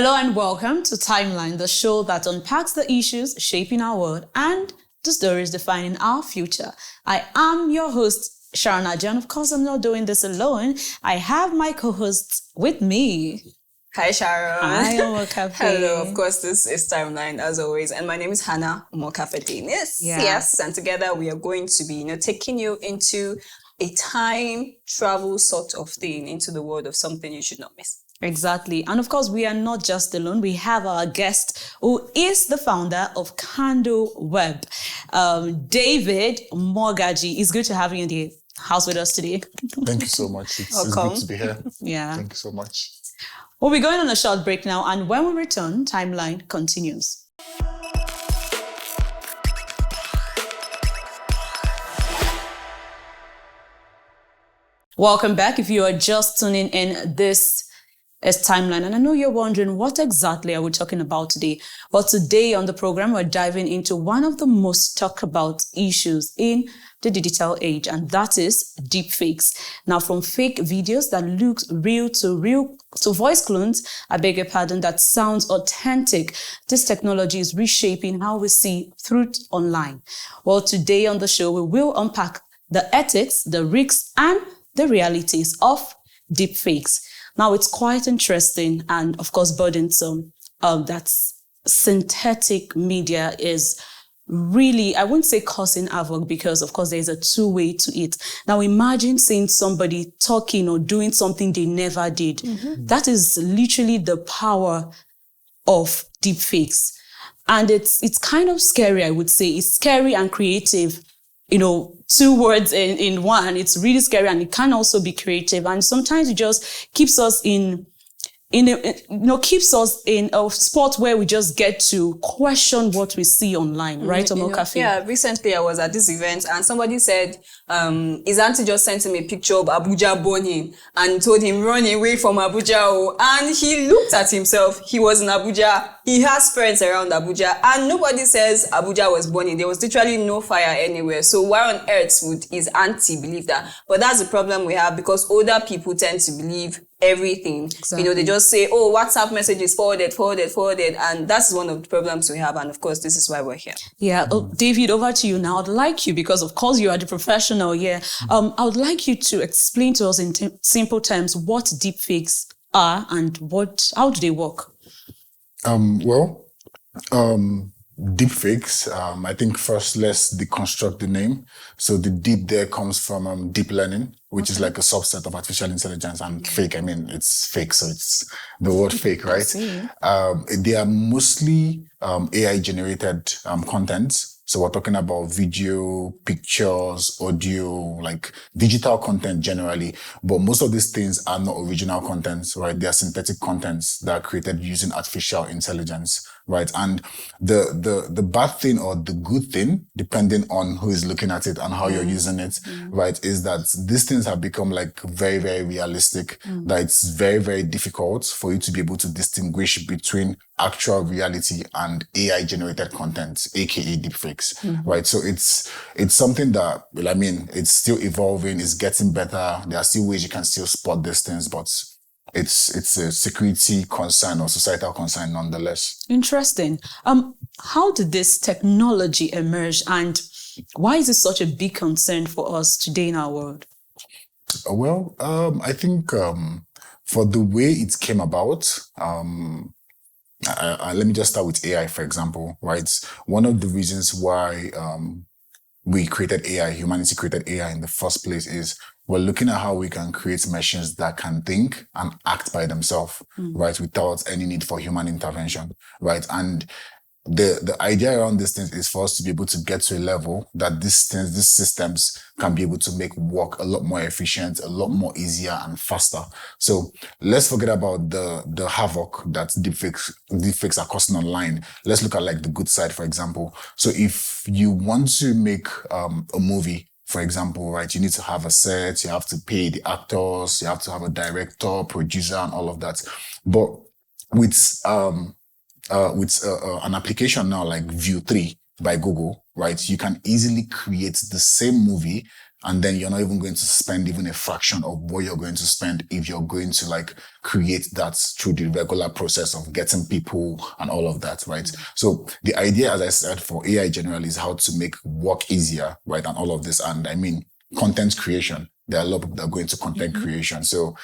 Hello and welcome to Timeline, the show that unpacks the issues shaping our world and the stories defining our future. I am your host, Sharon Ajan. Of course, I'm not doing this alone. I have my co-hosts with me. Hi, Sharon. Hi, Mogaji. Hello. Of course, this is Timeline, as always. And my name is Hannah Mogaji. Yes. And together we are going to be, taking you into a time travel sort of thing into the world of something you should not miss. Exactly. And of course, we are not just alone. We have our guest who is the founder of Candle Web, David Mogaji. It's good to have you in the house with us today. Thank you so much. It's good to be here. Yeah. Thank you so much. We'll be going on a short break now, and when we return, Timeline continues. Welcome back. If you are just tuning in, this is Timeline. And I know you're wondering, what exactly are we talking about today? Well, today on the program, we're diving into one of the most talked about issues in the digital age, and that is deepfakes. Now, from fake videos that look real to voice clones, that sounds authentic, this technology is reshaping how we see truth online. Well, today on the show, we will unpack the ethics, the risks, and the realities of deepfakes. Now, it's quite interesting and, of course, burdensome that synthetic media is really, I wouldn't say causing havoc, because, of course, there's a two-way to it. Now, imagine seeing somebody talking or doing something they never did. Mm-hmm. That is literally the power of deepfakes. And it's kind of scary, I would say. It's scary and creative. Two words in one. It's really scary, and it can also be creative. And sometimes it just keeps us keeps us in a spot where we just get to question what we see online, right, Omokafi? Yeah, recently I was at this event and somebody said his auntie just sent him a picture of Abuja burning and told him run away from Abuja. And he looked at himself. He was in Abuja. He has friends around Abuja, and nobody says Abuja was burning. There was literally no fire anywhere. So why on earth would his auntie believe that? But that's the problem we have, because older people tend to believe everything. Exactly. They just say, oh, WhatsApp messages forwarded, and that's one of the problems we have. And of course, this is why we're here. Yeah, David, over to you now. I'd like you, because of course you are the professional here. I would like you to explain to us in simple terms what deepfakes are and how do they work? Deepfakes, I think first let's deconstruct the name. So the deep there comes from deep learning, which is like a subset of artificial intelligence, and fake. I mean, it's fake. So it's the word fake, right? They are mostly AI generated content. So we're talking about video, pictures, audio, like digital content generally. But most of these things are not original contents, right? They are synthetic contents that are created using artificial intelligence, right? And the bad thing or the good thing, depending on who is looking at it and how you're using it, right, is that these things have become like very, very realistic, that it's very, very difficult for you to be able to distinguish between actual reality and AI generated content, aka deepfakes, right? So it's something that, it's still evolving, it's getting better. There are still ways you can still spot these things, but it's a security concern or societal concern nonetheless. Interesting. How did this technology emerge, and why is it such a big concern for us today in our world? I think for the way it came about, let me just start with AI, for example, right? One of the reasons why we created AI, humanity created AI in the first place, is we're looking at how we can create machines that can think and act by themselves, right? Without any need for human intervention, right? And the idea around these things is for us to be able to get to a level that these systems can be able to make work a lot more efficient, a lot more easier and faster. So let's forget about the havoc that deepfakes are causing online. Let's look at like the good side, for example. So if you want to make a movie, for example, right, you need to have a set, you have to pay the actors, you have to have a director, producer, and all of that. But with an application now like View 3, by Google, right? You can easily create the same movie, and then you're not even going to spend even a fraction of what you're going to spend if you're going to like create that through the regular process of getting people and all of that, right? So the idea, as I said, for AI generally is how to make work easier, right? And all of this. And I mean, content creation. There are a lot of people that are going to content creation. So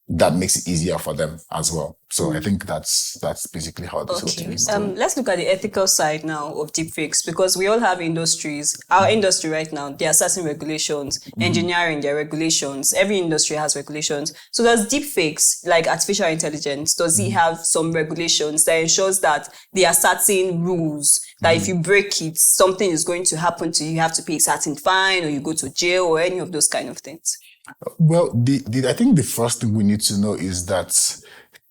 that makes it easier for them as well. So I think that's basically how this whole thing is going. Let's look at the ethical side now of deepfakes, because we all have industries. Our industry right now, there are certain regulations. Engineering, there are regulations. Every industry has regulations. So does deepfakes, like artificial intelligence, does it have some regulations that ensures that there are certain rules that if you break it, something is going to happen to you? You have to pay a certain fine, or you go to jail, or any of those kind of things? Well, I think the first thing we need to know is that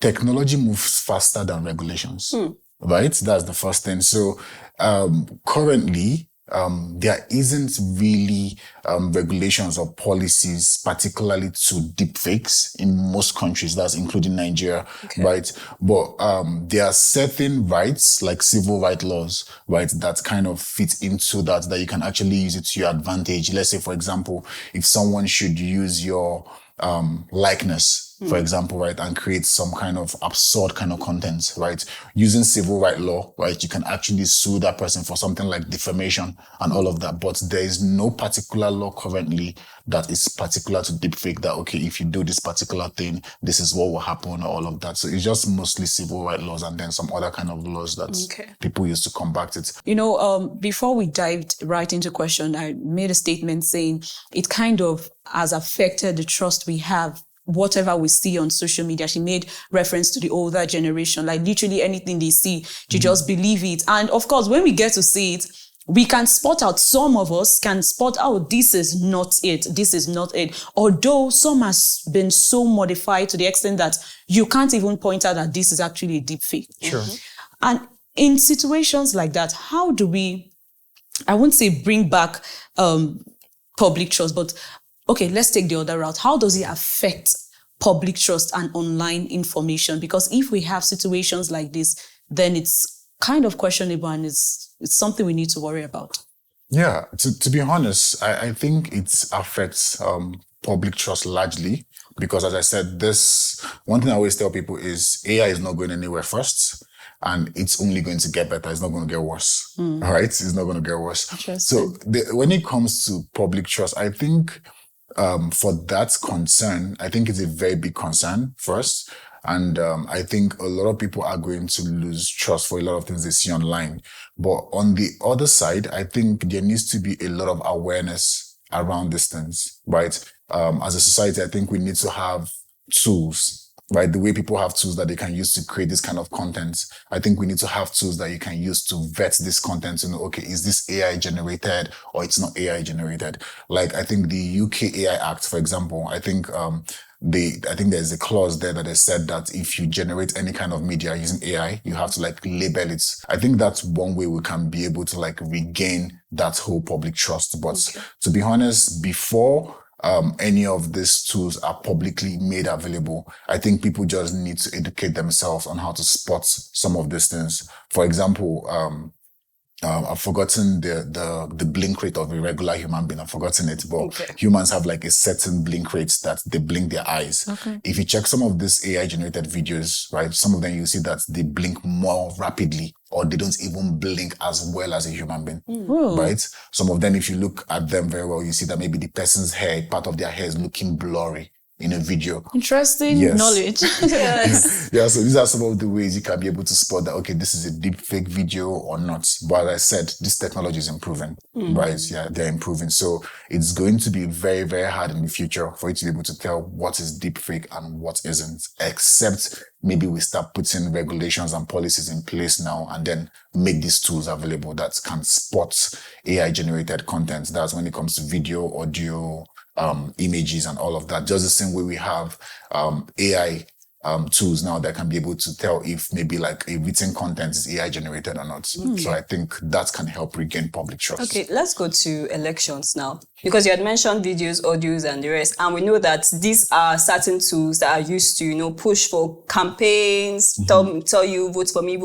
technology moves faster than regulations, right? That's the first thing. So, currently, there isn't really regulations or policies, particularly to deepfakes in most countries. That's including Nigeria, right? But there are certain rights, like civil rights laws, right, that kind of fit into that you can actually use it to your advantage. Let's say, for example, if someone should use your likeness, for example, right, and create some kind of absurd kind of content, right? Using civil right law, right, you can actually sue that person for something like defamation and all of that. But there is no particular law currently that is particular to deepfake that, okay, if you do this particular thing, this is what will happen, or all of that. So it's just mostly civil right laws and then some other kind of laws that people use to combat it. You know, before we dived right into question, I made a statement saying it kind of has affected the trust we have, whatever we see on social media. She made reference to the older generation, like literally anything they see, you just believe it. And of course, when we get to see it, we can spot out, some of us can spot out, this is not it, this is not it. Although some has been so modified to the extent that you can't even point out that this is actually a deep fake. Sure. And in situations like that, how do we, I wouldn't say bring back public trust, but okay, let's take the other route. How does it affect public trust and online information? Because if we have situations like this, then it's kind of questionable, and it's something we need to worry about. Yeah, to be honest, I think it affects public trust largely because, as I said, this one thing I always tell people is AI is not going anywhere first, and it's only going to get better. It's not going to get worse. All right, it's not going to get worse. So when it comes to public trust, I think for that concern, I think it's a very big concern first. And I think a lot of people are going to lose trust for a lot of things they see online. But on the other side, I think there needs to be a lot of awareness around these things, right? As a society, I think we need to have tools, right? The way people have tools that they can use to create this kind of content. I think we need to have tools that you can use to vet this content to know, okay, is this AI generated or it's not AI generated? Like, I think the UK AI Act, for example, I think there's a clause there that has said that if you generate any kind of media using AI, you have to like label it. I think that's one way we can be able to like regain that whole public trust. But to be honest, before any of these tools are publicly made available, I think people just need to educate themselves on how to spot some of these things. For example, I've forgotten the blink rate of a regular human being. I've forgotten it, but humans have like a certain blink rate that they blink their eyes. If you check some of these AI generated videos, right, some of them you see that they blink more rapidly, or they don't even blink as well as a human being, right? Some of them, if you look at them very well, you see that maybe the person's hair, part of their hair is looking blurry in a video. Interesting knowledge. Yeah, so these are some of the ways you can be able to spot that, okay, this is a deep fake video or not. But as I said, this technology is improving, right? Yeah, they're improving. So it's going to be very, very hard in the future for you to be able to tell what is deep fake and what isn't, except maybe we start putting regulations and policies in place now and then make these tools available that can spot AI generated content. That's when it comes to video, audio, images and all of that. Just the same way we have AI tools now that can be able to tell if maybe like a written content is AI generated or not. So I think that can help regain public trust. Okay, let's go to elections now. Because you had mentioned videos, audios, and the rest. And we know that these are certain tools that are used to, push for campaigns, tell you vote for me,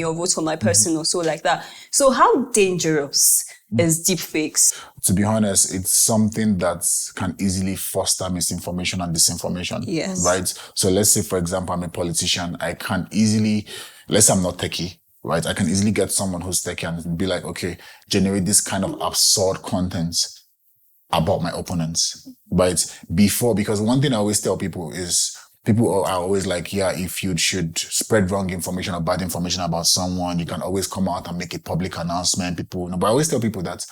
or vote for my person, or so like that. So how dangerous is deepfakes? To be honest, it's something that can easily foster misinformation and disinformation. Yes. Right? So let's say, for example, I'm a politician. I can easily, let's say I'm not techie, right? I can easily get someone who's techie and be like, okay, generate this kind of absurd content about my opponents, right? Because one thing I always tell people is, people are always like, yeah, if you should spread wrong information or bad information about someone, you can always come out and make a public announcement. But I always tell people that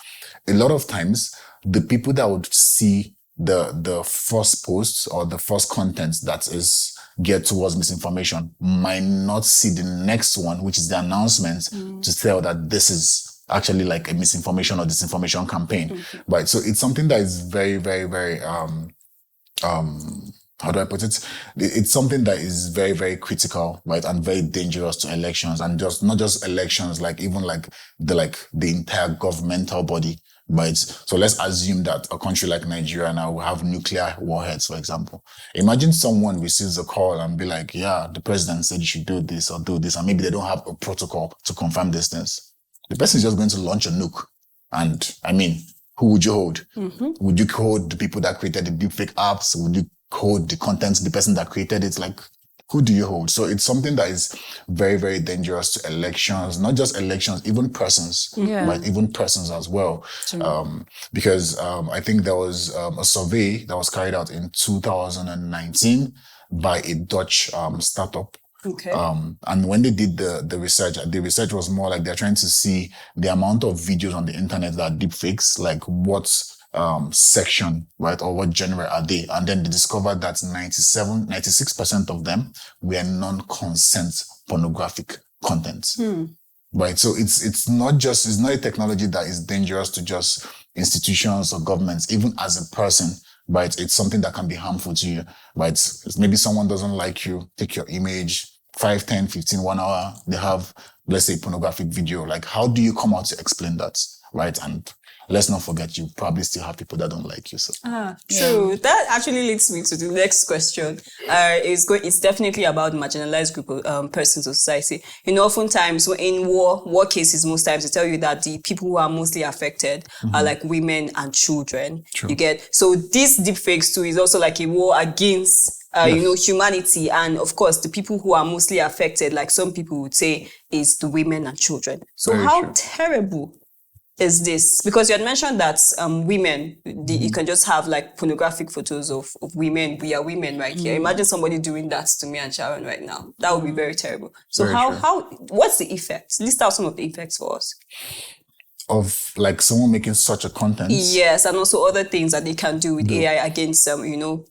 a lot of times, the people that would see the first post or the first content that is geared towards misinformation might not see the next one, which is the announcement to tell that this is actually like a misinformation or disinformation campaign, right? So it's something that is very, very, very, how do I put it? It's something that is very, very critical, right? And very dangerous to elections, and just not just elections, like even like the entire governmental body, right? So let's assume that a country like Nigeria now will have nuclear warheads, for example. Imagine someone receives a call and be like, yeah, the president said you should do this or do this, and maybe they don't have a protocol to confirm these things. The person is just going to launch a nuke. And I mean, who would you hold? Would you hold the people that created the deepfake apps? Would you hold the content, the person that created it? Like, who do you hold? So it's something that is very, very dangerous to elections, not just elections, even persons, but even persons as well. Because I think there was a survey that was carried out in 2019 by a Dutch startup. Okay. And when they did the research was more like they're trying to see the amount of videos on the internet that are deepfakes, like what section, right, or what genre are they? And then they discovered that 96% of them were non-consent pornographic content. Right. So it's not a technology that is dangerous to just institutions or governments, even as a person. Right. It's something that can be harmful to you. Right. Maybe someone doesn't like you, take your image, 5, 10, 15, 1 hour, they have, let's say, pornographic video. Like, how do you come out to explain that? Right. And let's not forget, you probably still have people that don't like you. So true. That actually leads me to the next question. It's definitely about marginalized group of persons of society. Oftentimes in war cases, most times they tell you that the people who are mostly affected are like women and children. True. You get, so this deepfakes too is also like a war against humanity, and of course the people who are mostly affected, like some people would say, is the women and children. So Very how true. terrible is this? Because you had mentioned that women, you can just have like pornographic photos of women. We are women right here. Imagine somebody doing that to me and Sharon right now. That would be very terrible. So Very true. what's the effects? List out some of the effects for us. Of like someone making such a content. Yes, and also other things that they can do with AI against little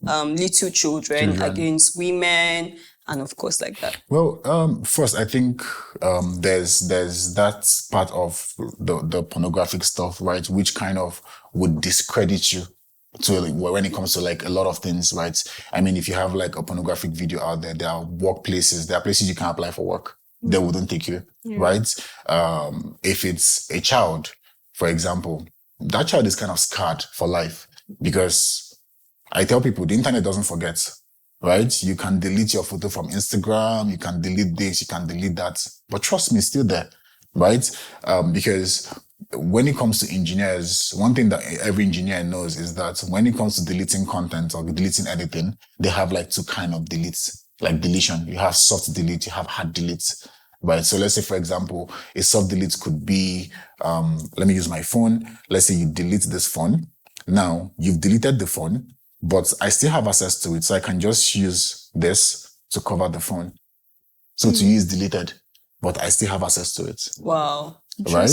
children, against women, and of course like that. Well, first, I think there's that part of the pornographic stuff, right, which kind of would discredit you to when it comes to like a lot of things, right? I mean, if you have like a pornographic video out there, there are workplaces, there are places you can apply for work. They wouldn't take you, right? If it's a child, for example, that child is kind of scarred for life, because I tell people the internet doesn't forget, right? You can delete your photo from Instagram, you can delete this, you can delete that, but trust me, it's still there, right? Because when it comes to engineers, one thing that every engineer knows is that when it comes to deleting content or deleting anything, they have like two kind of deletes. Like deletion, you have soft delete, you have hard delete, right? So let's say, for example, a soft delete could be, let me use my phone. Let's say you delete this phone. Now you've deleted the phone, but I still have access to it. So I can just use this to cover the phone. So to use deleted, but I still have access to it. Wow. Right?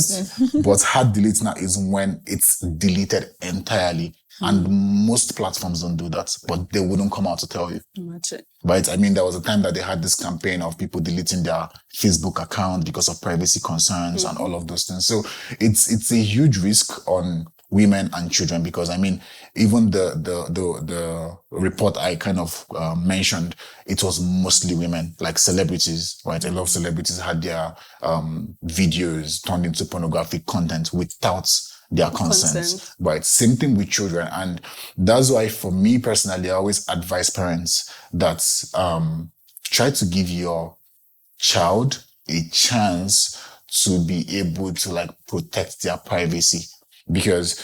But hard delete now is when it's deleted entirely. And most platforms don't do that, but they wouldn't come out to tell you. Imagine. Right? I mean, there was a time that they had this campaign of people deleting their Facebook account because of privacy concerns and all of those things. So it's a huge risk on women and children, because I mean, even the report I kind of mentioned, it was mostly women, like celebrities, right? A lot of celebrities had their videos turned into pornographic content without their consent, right? Same thing with children. And that's why for me personally, I always advise parents that try to give your child a chance to be able to like protect their privacy. Because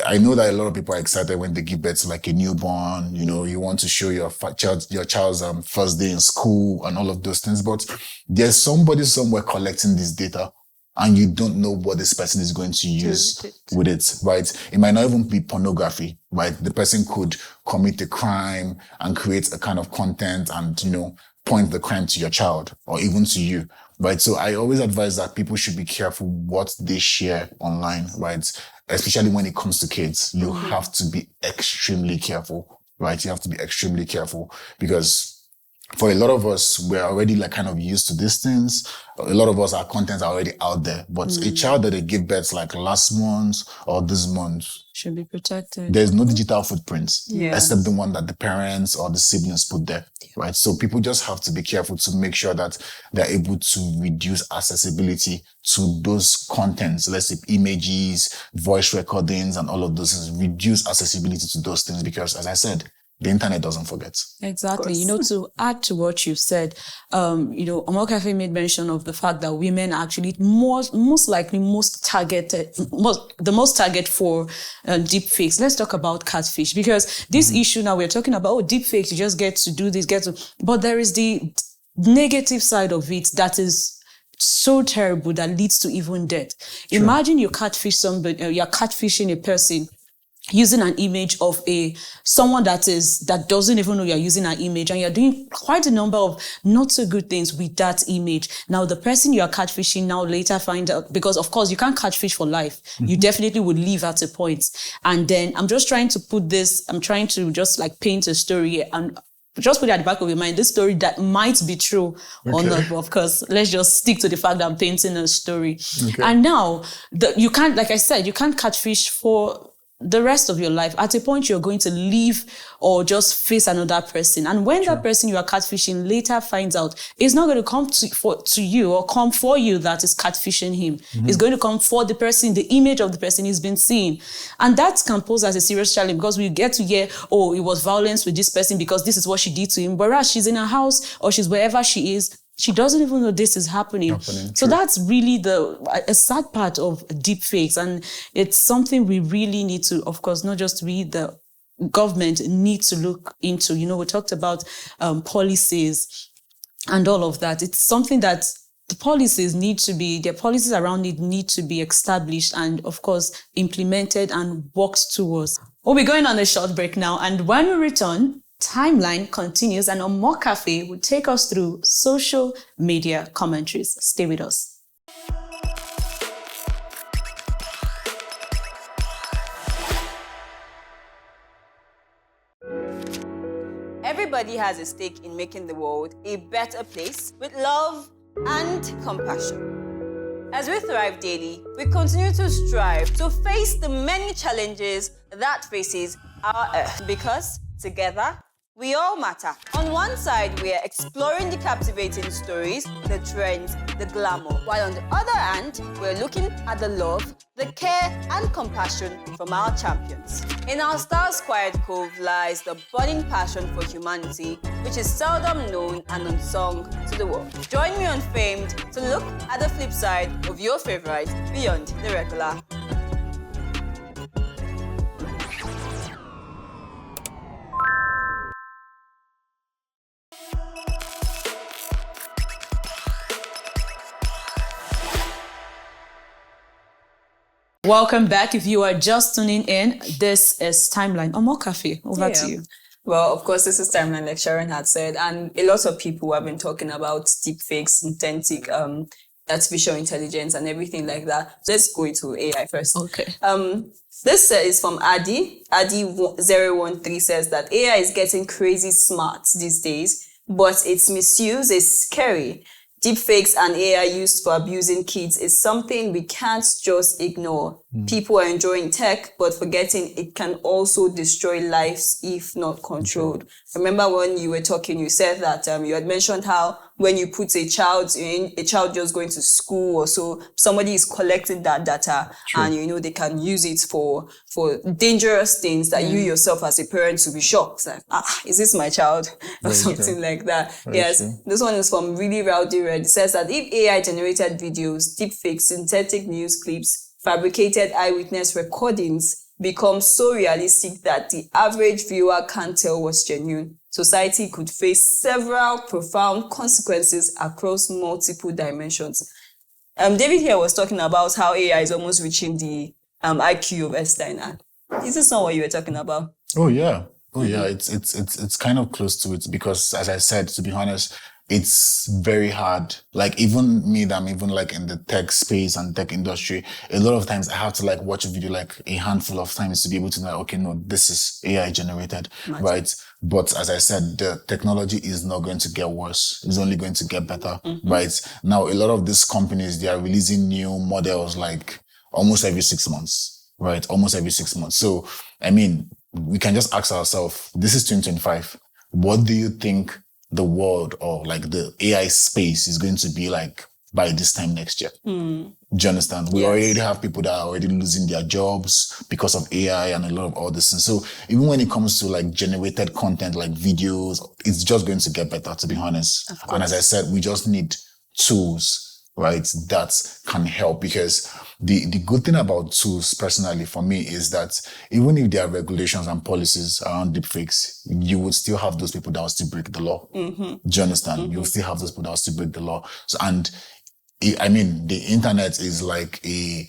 I know that a lot of people are excited when they give birth to like a newborn, you know, you want to show your child's first day in school and all of those things. But there's somebody somewhere collecting this data and you don't know what this person is going to use with it, right? It might not even be pornography, right? The person could commit a crime and create a kind of content and, you know, point the crime to your child or even to you, right? So I always advise that people should be careful what they share online, right? Especially when it comes to kids, you have to be extremely careful, right? You have to be extremely careful because for a lot of us, we're already like kind of used to these things. A lot of us, our contents are already out there, but a child that they give birth like last month or this month should be protected. There's no digital footprint except the one that the parents or the siblings put there, right? So people just have to be careful to make sure that they're able to reduce accessibility to those contents, let's say images, voice recordings, and all of those things. Reduce accessibility to those things because, as I said, the internet doesn't forget. Exactly. You know, to add to what you've said, you know, Omokafe made mention of the fact that women are actually most likely the most target for deep fakes. Let's talk about catfish because this issue now we're talking about, deep fakes, you just get to do this, but there is the negative side of it that is so terrible that leads to even death. True. Imagine you catfish somebody, you're catfishing a person using an image of someone that doesn't even know you're using an image, and you're doing quite a number of not so good things with that image. Now, the person you are catfishing now later find out, because of course you can't catfish for life. You definitely would leave at a point. And then I'm trying to just like paint a story and just put it at the back of your mind, this story that might be true or not, but of course, let's just stick to the fact that I'm painting a story. Okay. And now, you can't, like I said, you can't catfish for the rest of your life. At a point, you're going to leave or just face another person. And when that person you are catfishing later finds out, it's not going to come to you or come for you that is catfishing him. It's going to come for the person, the image of the person he's been seeing. And that can pose as a serious challenge because we get to hear, oh, it was violence with this person because this is what she did to him. Whereas she's in her house or she's wherever she is, she doesn't even know this is happening. So that's really a sad part of deep fakes. And it's something we really need to, of course, not just we, the government need to look into. You know, we talked about policies and all of that. It's something that the policies around it need to be established and, of course, implemented and worked towards. We'll be going on a short break now. And when we return, Timeline continues, and Omokafe will take us through social media commentaries. Stay with us. Everybody has a stake in making the world a better place with love and compassion. As we thrive daily, we continue to strive to face the many challenges that faces our Earth because together, we all matter. On one side, we are exploring the captivating stories, the trends, the glamour, while on the other hand, we're looking at the love, the care, and compassion from our champions. In our Stars Quiet Cove lies the burning passion for humanity, which is seldom known and unsung to the world. Join me on Famed to look at the flip side of your favorite beyond the regular. Welcome back. If you are just tuning in, this is Timeline. Omokafe, over to you. Well, of course, this is Timeline, like Sharon had said, and a lot of people have been talking about deepfakes, synthetic artificial intelligence, and everything like that. Let's go into AI first. Okay. This is from Adi. Adi013 says that AI is getting crazy smart these days, but its misuse is scary. Deepfakes and AI used for abusing kids is something we can't just ignore. people are enjoying tech, but forgetting it can also destroy lives if not controlled. Remember when you were talking, you said that you had mentioned how when you put a child just going to school or so, somebody is collecting that data and they can use it for dangerous things that you yourself as a parent to be shocked. Like, is this my child? Or something like that. This one is from Really Rowdy Red. It says that if AI generated videos, deepfakes, synthetic news clips, fabricated eyewitness recordings become so realistic that the average viewer can't tell what's genuine, society could face several profound consequences across multiple dimensions. David here was talking about how AI is almost reaching the IQ of Einstein. Is this not what you were talking about? Oh yeah. It's kind of close to it because, as I said, to be honest, it's very hard. Like even me, that I'm even like in the tech space and tech industry, a lot of times I have to like watch a video like a handful of times to be able to know, okay, no, this is AI generated, right? But as I said, the technology is not going to get worse. It's only going to get better, right? Now, a lot of these companies, they are releasing new models like almost every 6 months, right? Almost every 6 months. So, I mean, we can just ask ourselves, this is 2025. What do you think the world or like the AI space is going to be like by this time next year? Do you understand? We already have people that are already losing their jobs because of AI and a lot of all this. And so even when it comes to like generated content, like videos, it's just going to get better, to be honest. And as I said, we just need tools, right, that can help, because the good thing about tools personally for me is that even if there are regulations and policies around deepfakes, you would still have those people that will still break the law. Do you understand? You'll still have those people that will still break the law. So, and I mean, the internet is like a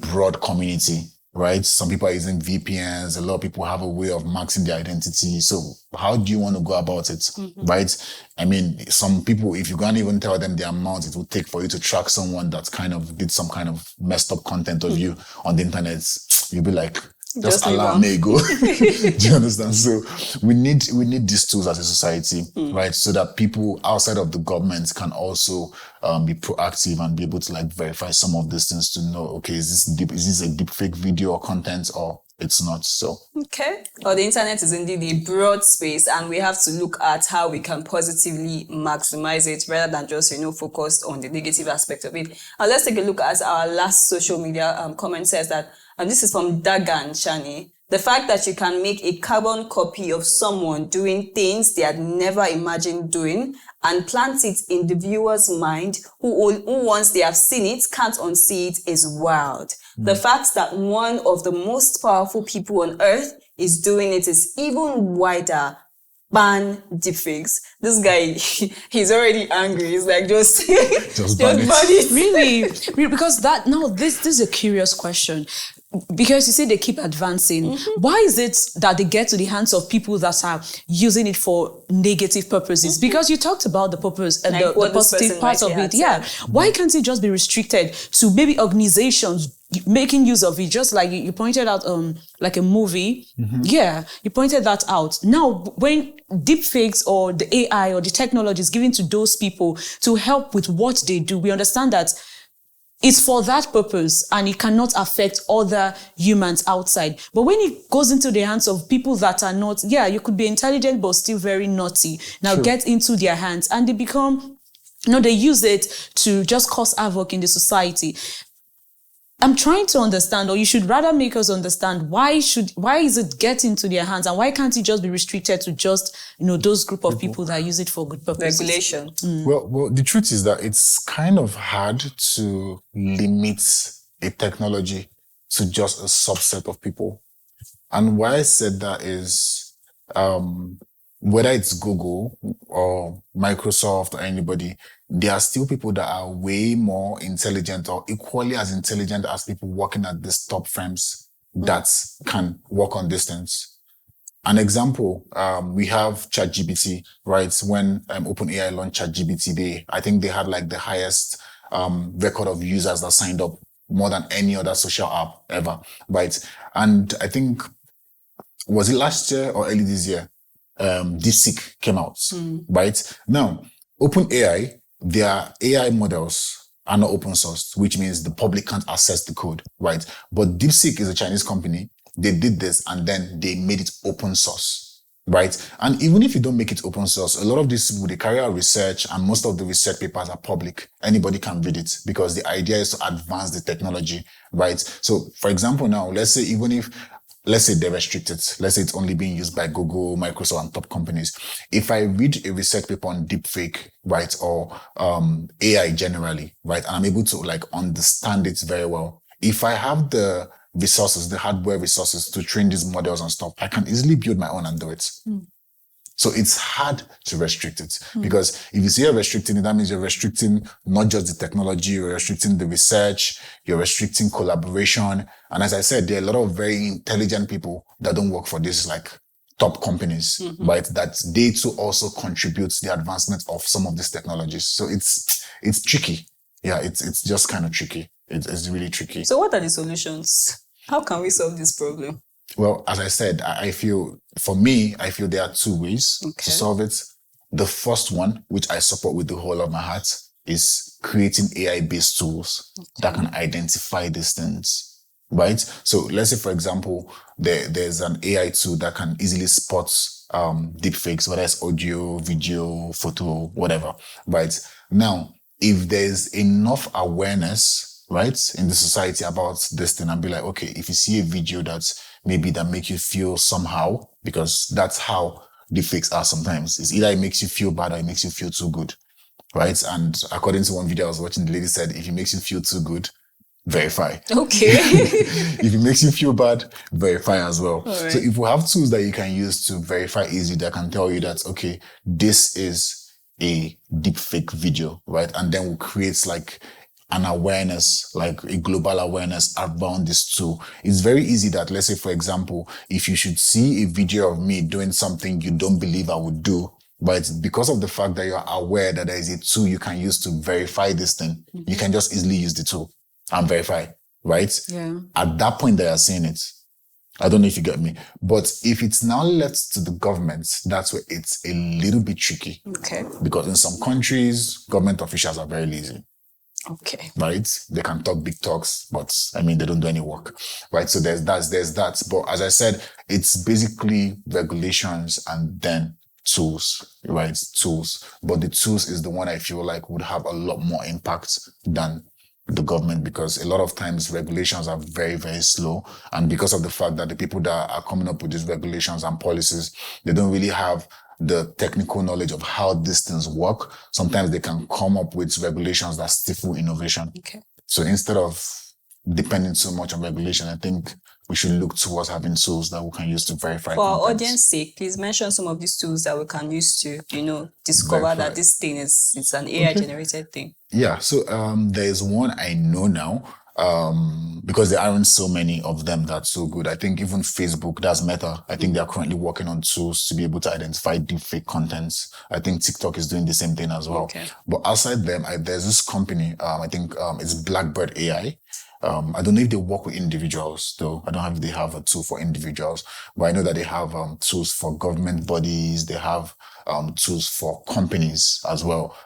broad community, right? Some people are using VPNs. A lot of people have a way of maxing their identity. So how do you want to go about it, right? I mean, some people, if you can't even tell them the amount it would take for you to track someone that kind of did some kind of messed up content of you on the internet, you'll be like, just allow me go. Do you understand? So we need these tools as a society, right? So that people outside of the government can also be proactive and be able to like verify some of these things to know, okay, is this a deep fake video or content, or it's not? So okay. Well, the internet is indeed a broad space, and we have to look at how we can positively maximize it rather than just focused on the negative aspect of it. Let's take a look at our last social media comment. Says that, and this is from Dagan Shani. The fact that you can make a carbon copy of someone doing things they had never imagined doing and plant it in the viewer's mind, who once they have seen it can't unsee it, is wild. The fact that one of the most powerful people on earth is doing it is even wider. Ban deepfakes. This guy, he's already angry. He's like, just ban it. Really? Because this is a curious question. Because you say they keep advancing. Why is it that they get to the hands of people that are using it for negative purposes? Because you talked about the purpose and the positive part of it. Yeah. Why can't it just be restricted to maybe organizations making use of it? Just like you pointed out, like a movie. Yeah, you pointed that out. Now, when deepfakes or the AI or the technology is given to those people to help with what they do, we understand that it's for that purpose and it cannot affect other humans outside. But when it goes into the hands of people that are not, you could be intelligent but still very naughty, now get into their hands and they become, they use it to just cause havoc in the society. I'm trying to understand, or you should rather make us understand, why is it getting to their hands, and why can't it just be restricted to just, those group of people that use it for good purposes? Regulation. Well, the truth is that it's kind of hard to limit a technology to just a subset of people. And why I said that is, whether it's Google or Microsoft or anybody, there are still people that are way more intelligent or equally as intelligent as people working at these top firms that can work on distance. An example, we have ChatGPT, right? When OpenAI launched ChatGPT, I think they had like the highest record of users that signed up, more than any other social app ever, right? And I think, was it last year or early this year? DeepSeek came out, right? Now, OpenAI, their AI models are not open sourced, which means the public can't access the code, right? But DeepSeek is a Chinese company. They did this and then they made it open source, right? And even if you don't make it open source, a lot of these people, they carry out research and most of the research papers are public. Anybody can read it because the idea is to advance the technology, right? So for example, now, let's say they restrict it. Let's say it's only being used by Google, Microsoft, and top companies. If I read a research paper on deepfake, right, or AI generally, right, and I'm able to like understand it very well, if I have the resources, the hardware resources to train these models and stuff, I can easily build my own and do it. So it's hard to restrict it because if you say you're restricting it, that means you're restricting not just the technology, you're restricting the research, you're restricting collaboration. And as I said, there are a lot of very intelligent people that don't work for this like top companies, right? That they too also contribute to the advancement of some of these technologies. So it's tricky. Yeah, it's just kind of tricky. It's really tricky. So what are the solutions? How can we solve this problem? Well, as I said, I feel there are two ways to solve it. The first one, which I support with the whole of my heart, is creating AI-based tools that can identify these things, right? So let's say, for example, there's an AI tool that can easily spot deepfakes, whether it's audio, video, photo, whatever, right? Now, if there's enough awareness, right, in the society about this thing, and be like, okay, if you see a video that make you feel somehow, because that's how deepfakes are sometimes. It's either it makes you feel bad or it makes you feel too good, right? And according to one video I was watching, the lady said, if it makes you feel too good, verify. Okay. If it makes you feel bad, verify as well. Right. So if we have tools that you can use to verify easily, that can tell you that, okay, this is a deepfake video, right? And then we'll create like an awareness, like a global awareness around this tool. It's very easy that, let's say, for example, if you should see a video of me doing something you don't believe I would do, but because of the fact that you're aware that there is a tool you can use to verify this thing, you can just easily use the tool and verify, right? Yeah. At that point they are saying it. I don't know if you get me. But if it's now left to the government, that's where it's a little bit tricky. Okay. Because in some countries, government officials are very lazy. Okay. Right? They can talk big talks, but I mean, they don't do any work, right? So there's that. But as I said, it's basically regulations and then tools, right? Tools. But the tools is the one I feel like would have a lot more impact than the government, because a lot of times regulations are very, very slow. And because of the fact that the people that are coming up with these regulations and policies, they don't really have the technical knowledge of how these things work. Sometimes they can come up with regulations that stifle innovation. Okay. So instead of depending so much on regulation, I think we should look towards having tools that we can use to verify. For our contents. audience sake, please mention some of these tools that we can use to, discover Verify. that this thing it's an AI generated thing. Yeah. So there is one I know now. Because there aren't so many of them that's so good. I think even Facebook, that's Meta. I think they're currently working on tools to be able to identify deepfake contents. I think TikTok is doing the same thing as well. Okay. But outside them, there's this company, I think it's Blackbird AI. I don't know if they work with individuals though. I don't know if they have a tool for individuals, but I know that they have tools for government bodies. They have tools for companies as well.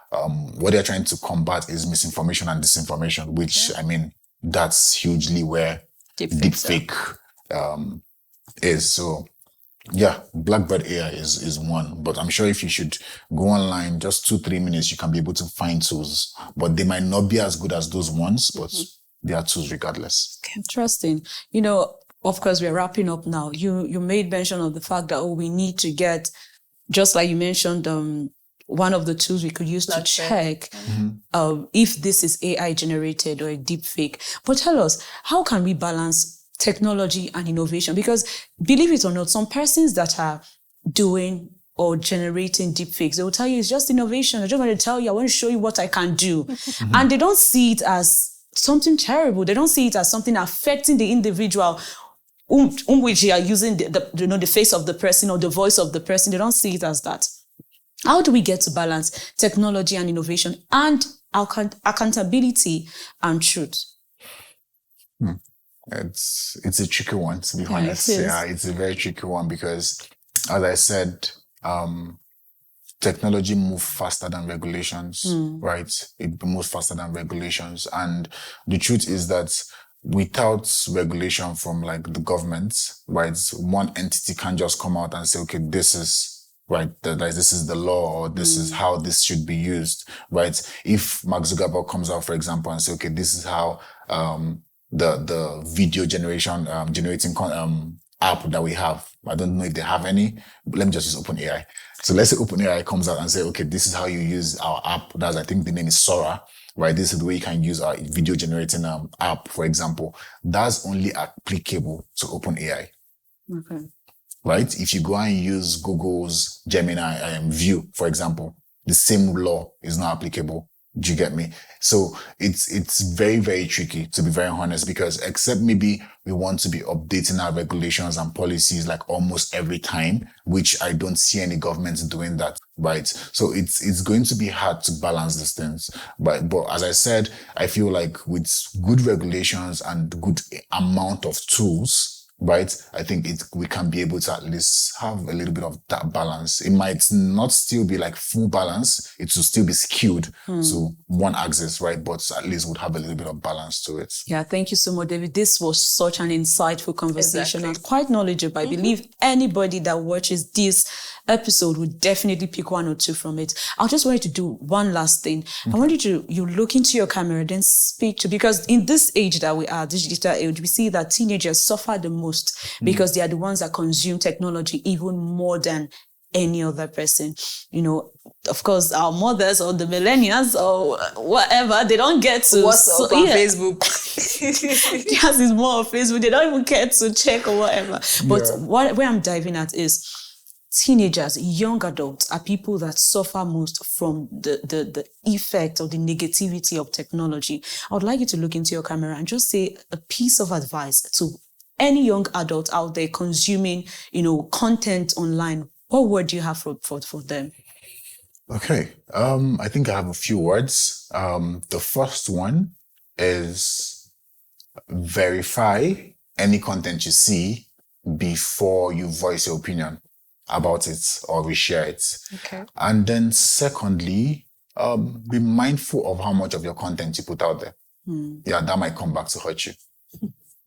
What they're trying to combat is misinformation and disinformation, which I mean, that's hugely where deepfake is. So yeah, Blackbird AI is one, but I'm sure if you should go online, just 2-3 minutes, you can be able to find tools, but they might not be as good as those ones, but they are tools regardless. Interesting. Of course, we're wrapping up now. You made mention of the fact that, we need to get, just like you mentioned, one of the tools we could use to check if this is AI generated or a deep fake. But tell us, how can we balance technology and innovation? Because believe it or not, some persons that are doing or generating deep fakes, they will tell you it's just innovation. I just want to tell you, I want to show you what I can do. And they don't see it as something terrible. They don't see it as something affecting the individual which they are using the face of the person or the voice of the person. They don't see it as that. How do we get to balance technology and innovation and accountability and truth? It's a tricky one, to be honest. It is. Yeah, it's a very tricky one because, as I said, technology moves faster than regulations, right? It moves faster than regulations. And the truth is that without regulation from like the government, right, one entity can just come out and say, okay, this is right, this is the law, or this is how this should be used, right? If Mark Zuckerberg comes out, for example, and say, okay, this is how the video generation generating app that we have. I don't know if they have any, but let me just use OpenAI. So let's say OpenAI comes out and say, okay, this is how you use our app. That's, I think the name is Sora, right? This is the way you can use our video generating app, for example. That's only applicable to OpenAI. Okay. Right? If you go and use Google's Gemini View, for example, the same law is not applicable. Do you get me? So it's very, very tricky, to be very honest, because except maybe we want to be updating our regulations and policies like almost every time, which I don't see any governments doing that, right? So it's going to be hard to balance these things. But as I said, I feel like with good regulations and good amount of tools, right, I think we can be able to at least have a little bit of that balance. It might not still be like full balance. It will still be skewed to one axis, right? But at least would have a little bit of balance to it. Yeah, thank you so much, David. This was such an insightful conversation and Exactly. quite knowledgeable. I believe anybody that watches this episode would definitely pick one or two from it. I just want you to do one last thing. I want you look into your camera, then speak to, because in this age that we are, this digital age, we see that teenagers suffer the most because they are the ones that consume technology even more than any other person. You know, of course, our mothers or the millennials or whatever, they don't get to WhatsApp and Facebook. Yes, it's more of Facebook. They don't even care to check or whatever. But where I'm diving at is teenagers, young adults are people that suffer most from the effect or the negativity of technology. I would like you to look into your camera and just say a piece of advice to any young adult out there consuming, content online. What word do you have for them? Okay. I think I have a few words. The first one is verify any content you see before you voice your opinion about it or reshare it. Okay. And then secondly, be mindful of how much of your content you put out there. Yeah, that might come back to hurt you.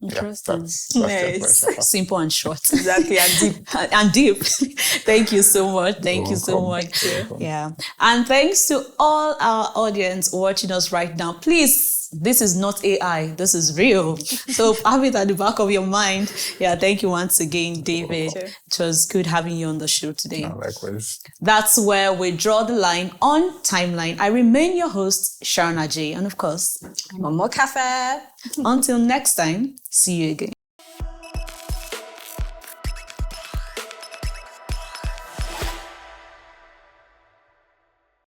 Interesting. Nice. Simple and short. Exactly, and deep. And deep. Thank you so much. Thank you so much. Yeah. And thanks to all our audience watching us right now. Please, this is not AI. This is real. So have it at the back of your mind. Yeah. Thank you once again, David. It was good having you on the show today. Likewise. That's where we draw the line on Timeline. I remain your host, Sharon Ajay. And of course, Momo Cafe. until next time, see you again.